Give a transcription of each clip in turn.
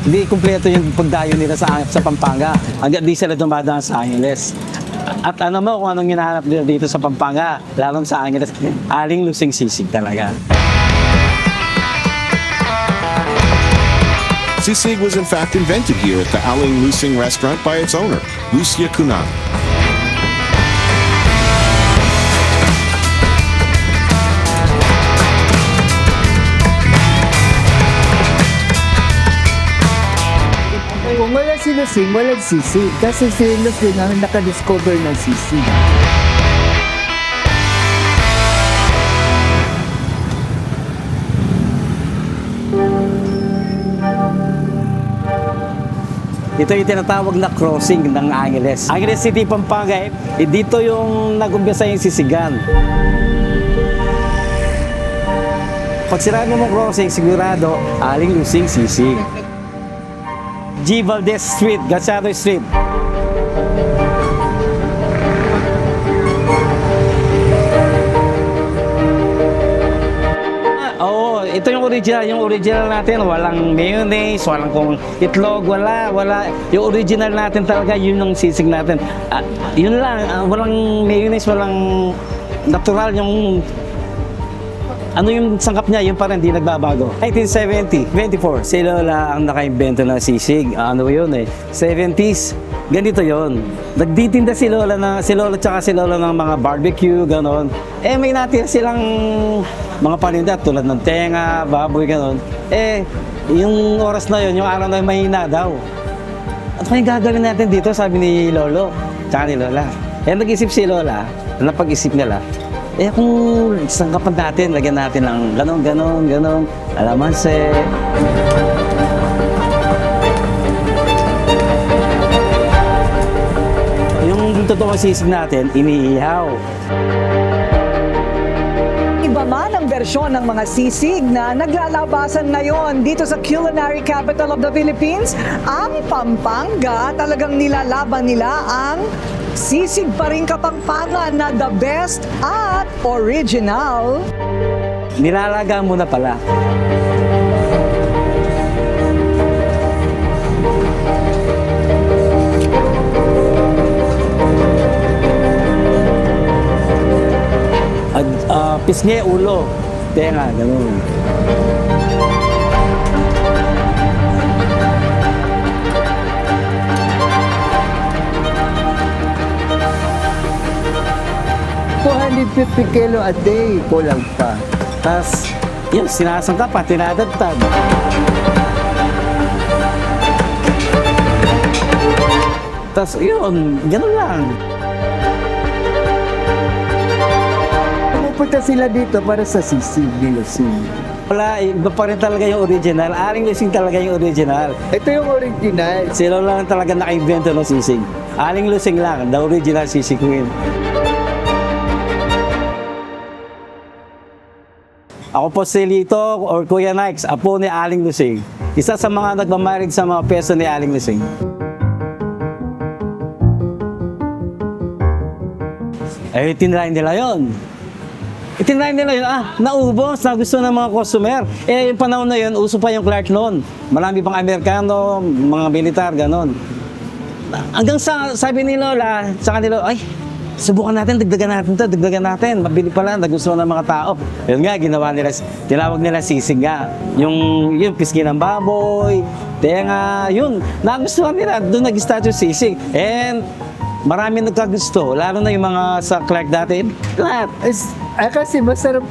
Hindi kumpleto yung pagdayo nila sa Pampanga. Hanggang di sila dumadaan sa Angeles. At ano mo kung anong hinahanap nila dito sa Pampanga, lalo sa Angeles, aling lusing sisig talaga. Sisig was in fact invented here at the Aling Lusing restaurant by its owner, Lucia Cunang. Kung wala si Lusing, walang sisig. Kasi si Lusing ang nakadiscover ng sisig. Ito yung tinatawag na crossing ng Angeles. Angeles City, Pampanga, dito yung nag-umpisa yung sisigan. Pag sinabi mo crossing, sigurado, aling lusing sisig. G. Valdez Street, Gazzaro Street. Oo, ito yung original. Yung original natin, walang mayonnaise, walang kung itlog, wala. Yung original natin talaga, yun yung sisig natin. Yun lang, walang mayonnaise, walang natural yung ano yung sangkap niya, yun pa rin, di nagbabago. 1970, 24, si Lola ang nakaimbento ng sisig. Ano yun 70s, ganito yun. Nagtitinda si Lola tsaka si Lola ng mga barbecue, ganon. May natira silang mga paninda tulad ng tenga, baboy, ganon. Yung oras na yun, yung araw na yun, mahina daw. At may gagawin natin dito, sabi ni Lolo, tsaka ni Lola. Nag-isip si Lola, napag-isip nila, kung sangkapan natin, lagyan natin ng ganon, alamanse. Yung totoong sisig natin, iniihaw. Iba man ang bersyon ng mga sisig na naglalabasan ngayon dito sa culinary capital of the Philippines, ang Pampanga, talagang nilalaban nila ang sisig pa rin Kapampangan na the best at original. Nilalaga mo na pala. Pisngi, ulo, tenga, gano'n. $450 kilo a day, kulang pa. Tapos, yun, sinasangka pa, tinadagtag. Tapos, yun, gano'n lang. Pupunta sila dito para sa sisig ni Lusing. Wala, iba pa rin talaga yung original. Aling lusing talaga yung original. Ito yung original. Sila lang talaga naka-invento ng sisig. Aling lusing lang, the original sisig queen. Ako po si Lito or Kuya Nikes, apo ni Aling Lusing. Isa sa mga nagmamarig sa mga peso ni Aling Lusing. Tinrahin nila yun. Itinrahin nila yun, naubos, nagusto ng mga customer. Yung panahon na yun, uso pa yung Clark noon. Marami pang Amerikano, mga militar, ganon. Hanggang sabi ni Lola, saka ni Lola, subukan natin, dagdagan natin. Mabili pala, nagustuhan ng mga tao. Yun nga, ginawa nila, tinawag nila sisig nga. Yung pisngi ng baboy, tenga, yun. Nagustuhan nila, doon nag-start yung sisig. And marami nagkagusto, lalo na yung mga sa Clark dati. Lahat. Kasi masarap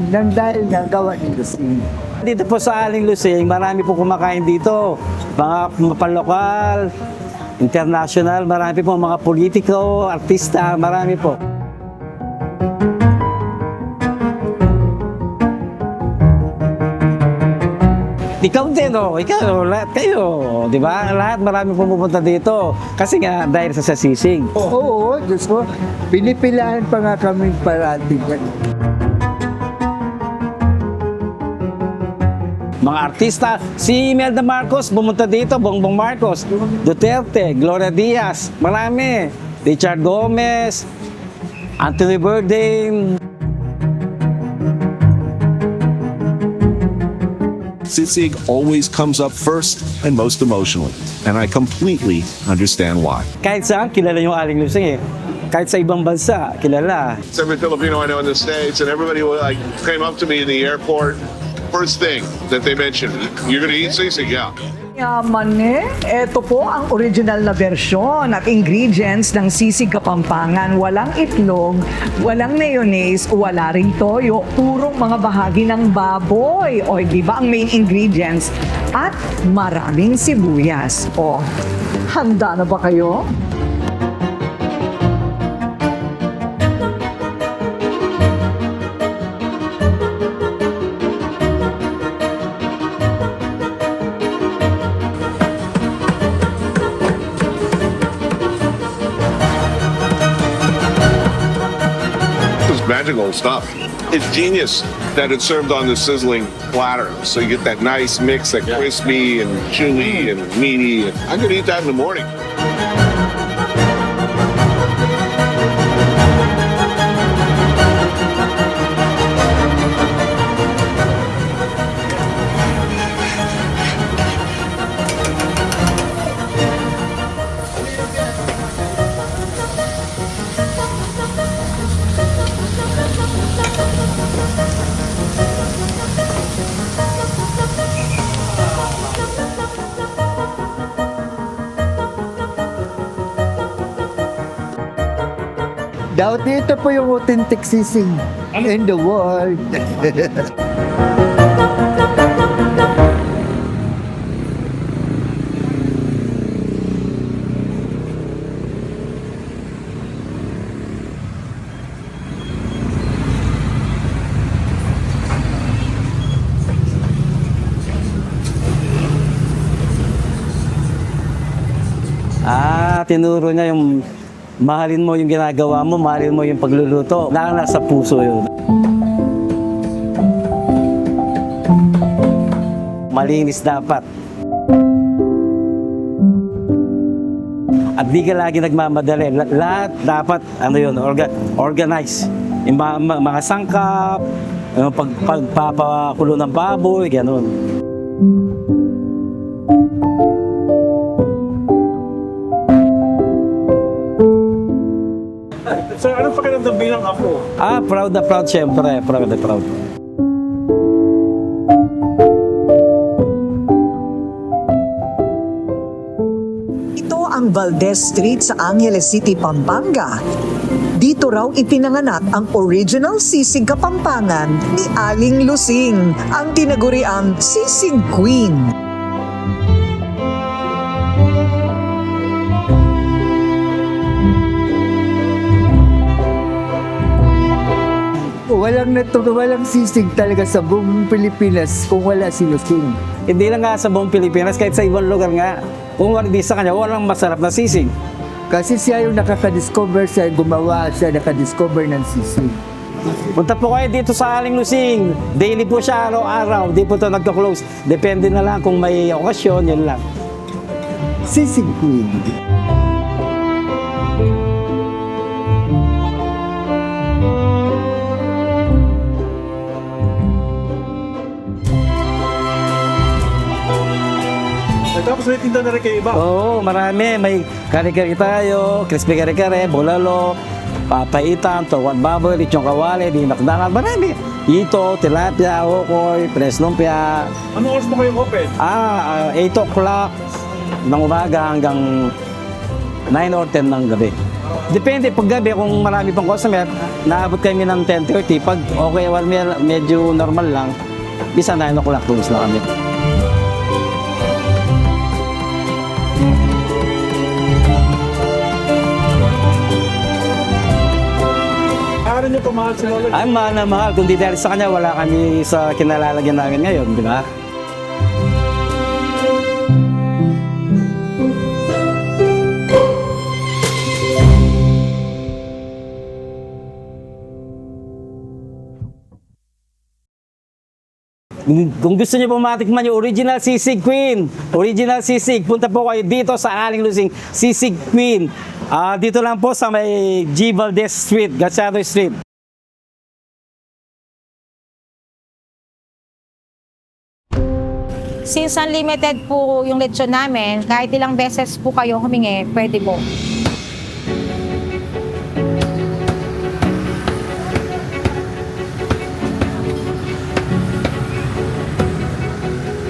nang dahil nga gawa ni Lusing. Dito po sa Aling Lusing, marami po kumakain dito. Mga panlokal, international, marami po mga politiko, artista, marami po. Ikaw din, ikaw, lahat kayo, di ba? Lahat marami pumupunta dito. Kasi nga, dahil sa sisig. Oo, Diyos ko. Pinipilahan pa nga kami parating. Mga artista, si Imelda Marcos, pumunta dito, Bongbong Marcos, Duterte, Gloria Diaz, marami. Richard Gomez, Anthony Bourdain. Sisig always comes up first and most emotionally, and I completely understand why. Kahit saan, kilala yung Aling Lusing eh. Kahit sa ibang bansa, kilala. Every Filipino I know in the States, and everybody like came up to me in the airport. First thing that they mentioned, you're going to eat sisig? Yeah. Yaman eh. Ito po ang original na versyon at ingredients ng sisig Kapampangan. Walang itlog, walang mayonnaise, wala ring toyo. Purong mga bahagi ng baboy. O, di ba ang main ingredients? At maraming sibuyas. O, handa na ba kayo? This is magical stuff. It's genius that it's served on the sizzling platter. So you get that nice mix, that crispy and chewy and meaty. I could eat that in the morning. Dapat ito po yung authentic sisig in the world. Tinuro niya yung mahalin mo yung ginagawa mo, mahalin mo yung pagluluto. Nasa puso yun. Malinis dapat. At di ka lagi nagmamadali. Lahat dapat, organize. Yung mga sangkap, yung pagpapakulo ng baboy, gano'n. Sir, anong pakiramdam bilang ako? Proud na proud syempre. Proud na proud. Ito ang Valdez Street sa Angeles City, Pampanga. Dito raw ipinanganak ang original sisig Kapampangan ni Aling Lusing, ang tinaguriang Sisig Queen. Walang sisig talaga sa buong Pilipinas kung wala si Lusing. Hindi lang nga sa buong Pilipinas, kahit sa ibang lugar nga. Kung hindi sa kanya, walang masarap na sisig. Kasi siya yung nakaka-discover, siya nakadiscover ng sisig. Punta po kayo dito sa Aling Lusing. Daily po siya, araw-araw. Di po ito nagka-close. Depende na lang kung may okasyon, yun lang. Sisig Queen. Tapos may tinda na rin kayo iba. Oo, marami. May kare-kare tayo, crispy kare-kare, bulalo, papaitan, tuwan baboy, lechong kawali, dinakdakan, marami. Ito, tilapia, okoy, press lumpia. Anong oras mo kayo open? 8 o'clock ng umaga hanggang 9 or 10 ng gabi. Depende, pag gabi, kung marami pang customer, naabot kami ng 10:30. Pag okay, medyo normal lang, bisa 9 o'clock, tulos na kami. Ano nyo pamahal si Lola? Ay, mahal na mahal. Kung di dahil sa kanya, wala kami sa kinalalagyan namin ngayon, di ba? Kung gusto niyo po matikman yung original Sisig Queen, original sisig, punta po kayo dito sa Aling Lusing Sisig Queen. Dito lang po sa may G. Valdez Street, Gaciano Street. Since unlimited po yung lechon namin, kahit ilang beses po kayo humingi, pwede po.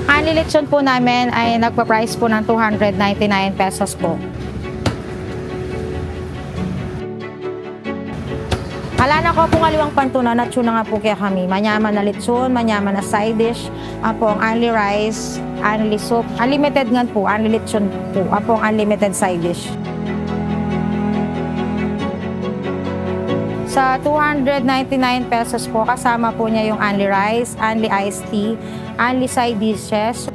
Only lechon po namin ay nagpa-price po ng 299 pesos po. Alana ko pong aliwang pantunan at tuna nga po kaya kami. Manyaman na lechon, manyaman na side dish, apong only rice, only soup. Unlimited nga po, only lechon po, apong unlimited side dish. Sa 299 pesos po, kasama po niya yung only rice, only iced tea, only side dishes.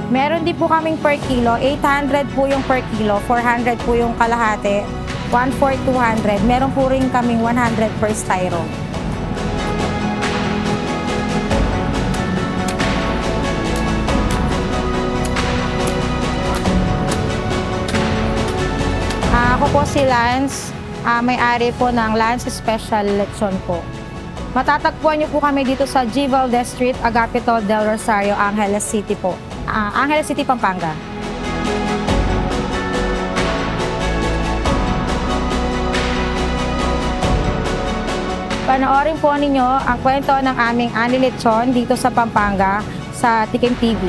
Meron din po kaming per kilo, 800 po yung per kilo, 400 po yung kalahati, 1/4 200. Meron po rin kaming 100 per styro. Ako po si Lance, may-ari po ng Lance Special Lechon po. Matatagpuan niyo po kami dito sa G. Valdez Street, Agapito del Rosario, Angeles City po. Angeles City, Pampanga. Panoorin po ninyo ang kwento ng aming Ani Lechon dito sa Pampanga sa Tikim TV.